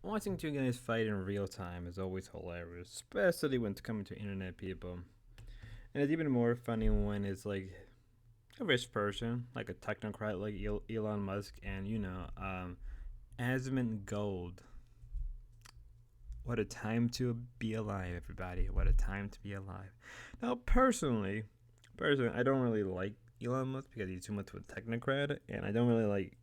Watching two guys fight in real time is always hilarious, especially when it's coming to internet people. And it's even more funny when it's like a rich person, like a technocrat like Elon Musk, and asmongold. What a time to be alive, everybody! What a time to be alive. Now, personally, I don't really like Elon Musk because he's too much of a technocrat, and I don't really like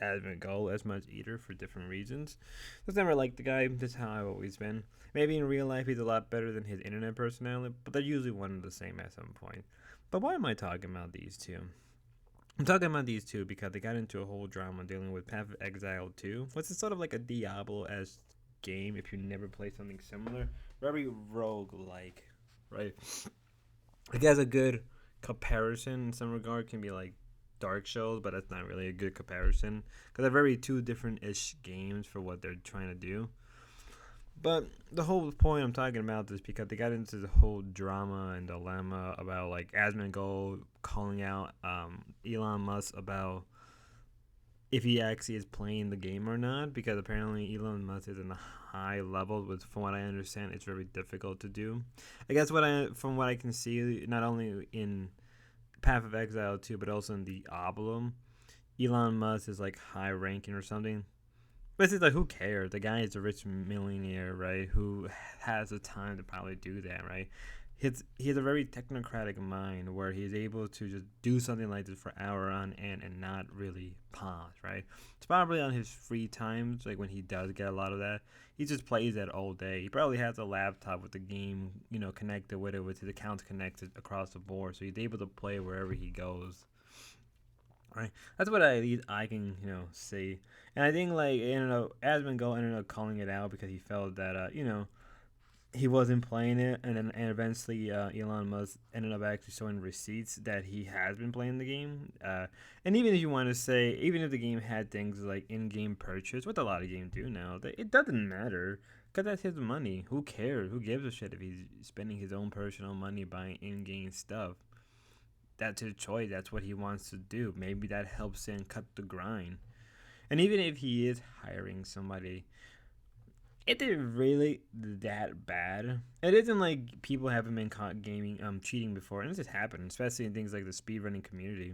asmongold as much either for different reasons. Just never liked the guy. That's how I've always been. Maybe in real life he's a lot better than his internet personality, but they're usually one and the same at some point. But why am I talking about these two? I'm talking about these two because they got into a whole drama dealing with Path of Exile 2, which is sort of like a Diablo-esque game if you never play something similar. Very rogue-like, right? I guess a good comparison in some regard can be like Dark Souls, but that's not really a good comparison because they're very two different-ish games for what they're trying to do. But the whole point I'm talking about is because they got into the whole drama and dilemma about like Asmongold calling out Elon Musk about if he actually is playing the game or not, because apparently Elon Musk is in a high level, which from what I understand it's very difficult to do. I guess from what I can see, not only in Path of Exile 2, but also in the Oblum, Elon Musk is like high ranking or something. But it's like, who cares? The guy is a rich millionaire, right? Who has the time to probably do that, right? He has a very technocratic mind where he's able to just do something like this for hour on end and not really pause, right? It's probably on his free times, like when he does get a lot of that. He just plays that all day. He probably has a laptop with the game, connected with it, with his accounts connected across the board, so he's able to play wherever he goes. Right, that's what I can see, and I think like Asmongold ended up calling it out because he felt that he wasn't playing it, and eventually Elon Musk ended up actually showing receipts that he has been playing the game. And even if you want to say, even if the game had things like in-game purchase, what a lot of games do now, it doesn't matter because that's his money. Who cares? Who gives a shit if he's spending his own personal money buying in-game stuff? That's his choice. That's what he wants to do. Maybe that helps him cut the grind. And even if he is hiring somebody, it isn't really that bad. It isn't like people haven't been caught gaming cheating before, and this has happened, especially in things like the speedrunning community.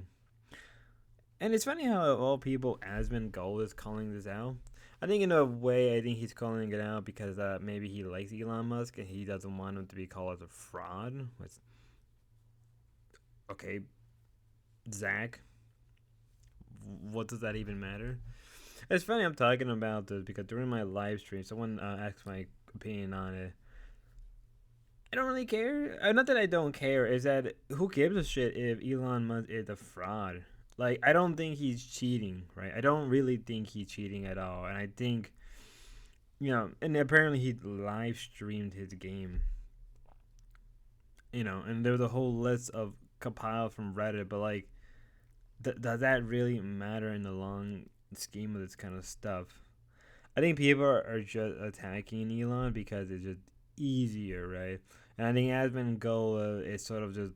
And it's funny how of all people, Asmongold is calling this out. I think in a way, I think he's calling it out because maybe he likes Elon Musk and he doesn't want him to be called as a fraud. Which, okay, Zach, what does that even matter? It's funny I'm talking about this because during my live stream, someone asked my opinion on it. I don't really care. Not that I don't care. Is that who gives a shit if Elon Musk is a fraud? Like, I don't think he's cheating, right? I don't really think he's cheating at all. And I think, and apparently he live streamed his game, and there was a whole list of compiled from Reddit, but like, does that really matter in the long scheme of this kind of stuff? I think people are just attacking Elon because it's just easier, right? And I think Asmongold is sort of just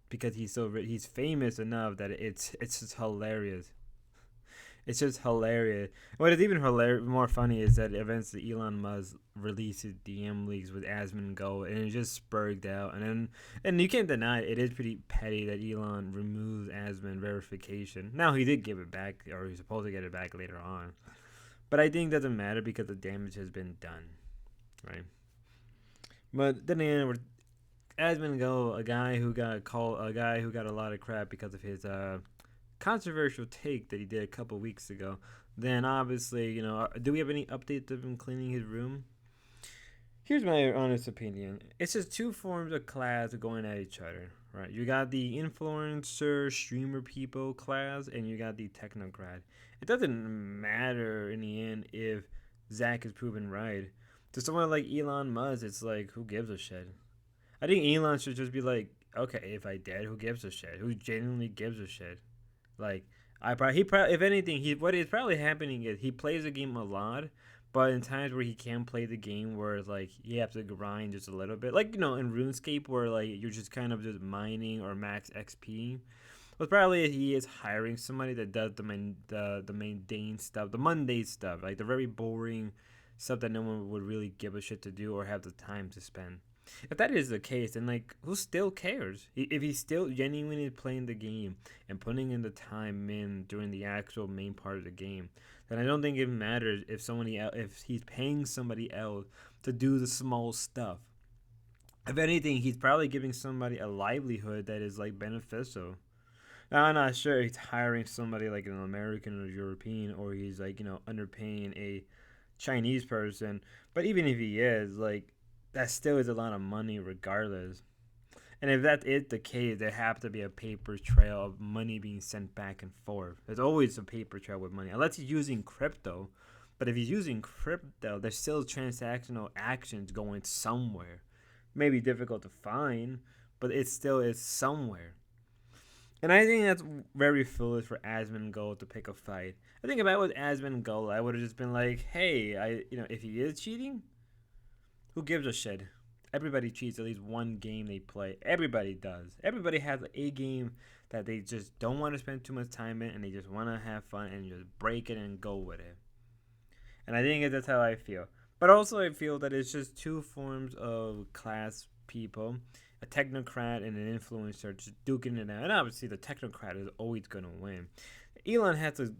because he's famous enough that it's just hilarious. It's just hilarious. What is even more funny is that eventually Elon Musk releases DM leaks with Asmongold, and it just spurred out. And you can't deny it is pretty petty that Elon removes Asmon verification. Now he did give it back, or he's supposed to get it back later on. But I think it doesn't matter because the damage has been done, right? But then again, Asmongold, a guy who got a lot of crap because of his controversial take that he did a couple weeks ago. Then obviously, do we have any updates of him cleaning his room? Here's my honest opinion. It's just two forms of class going at each other, right? You got the influencer, streamer people class, and you got the technocrat. It doesn't matter in the end if Zach is proven right. To someone like Elon Musk, it's like, who gives a shit? I think Elon should just be like, okay, if I did, who gives a shit? Who genuinely gives a shit? Like, if anything, what is probably happening is he plays the game a lot, but in times where he can play the game where like you have to grind just a little bit, like in RuneScape where like you're just kind of just mining or max XP. Well, probably he is hiring somebody that does the mundane stuff, like the very boring stuff that no one would really give a shit to do or have the time to spend. If that is the case, then like who still cares? If he's still genuinely playing the game and putting in the time in during the actual main part of the game, then I don't think it matters if if he's paying somebody else to do the small stuff. If anything, he's probably giving somebody a livelihood that is like beneficial. Now, I'm not sure he's hiring somebody like an American or European, or he's like underpaying a Chinese person. But even if he is, like, that still is a lot of money regardless. And if that is the case, there have to be a paper trail of money being sent back and forth. There's always a paper trail with money, unless he's using crypto. But if he's using crypto, there's still transactional actions going somewhere. Maybe difficult to find, but it still is somewhere. And I think that's very foolish for Asmongold to pick a fight. I think if I was Asmongold, I would have just been like, hey, if he is cheating, who gives a shit? Everybody cheats at least one game they play. Everybody does. Everybody has a game that they just don't want to spend too much time in, and they just want to have fun and just break it and go with it. And I think that's how I feel. But also, I feel that it's just two forms of class people, a technocrat and an influencer just duking it out. And obviously, the technocrat is always going to win. Elon has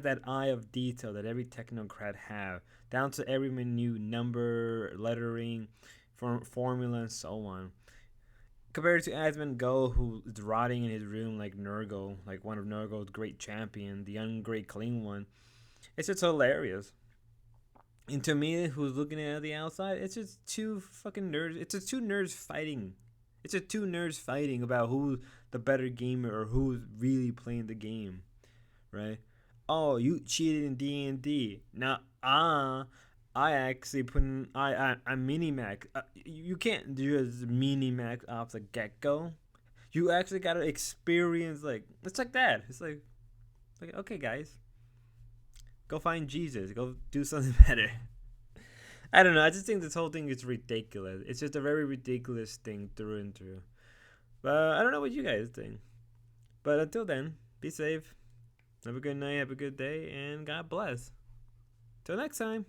that eye of detail that every technocrat have, down to every minute number, lettering, formula, and so on. Compared to Asmongold, who is rotting in his room like Nurgle, like one of Nurgle's great champion, the ungreat clean one, it's just hilarious. And to me, who's looking at the outside, it's just two fucking nerds. It's just two nerds fighting. It's just two nerds fighting about who's the better gamer or who's really playing the game, right? Oh, you cheated in D&D. Now, I actually put in I mini max. You can't just mini max off the get go. You actually gotta experience like it's like that. It's like okay, guys, go find Jesus. Go do something better. I don't know. I just think this whole thing is ridiculous. It's just a very ridiculous thing through and through. But I don't know what you guys think. But until then, be safe. Have a good night. Have a good day. And God bless. Till next time.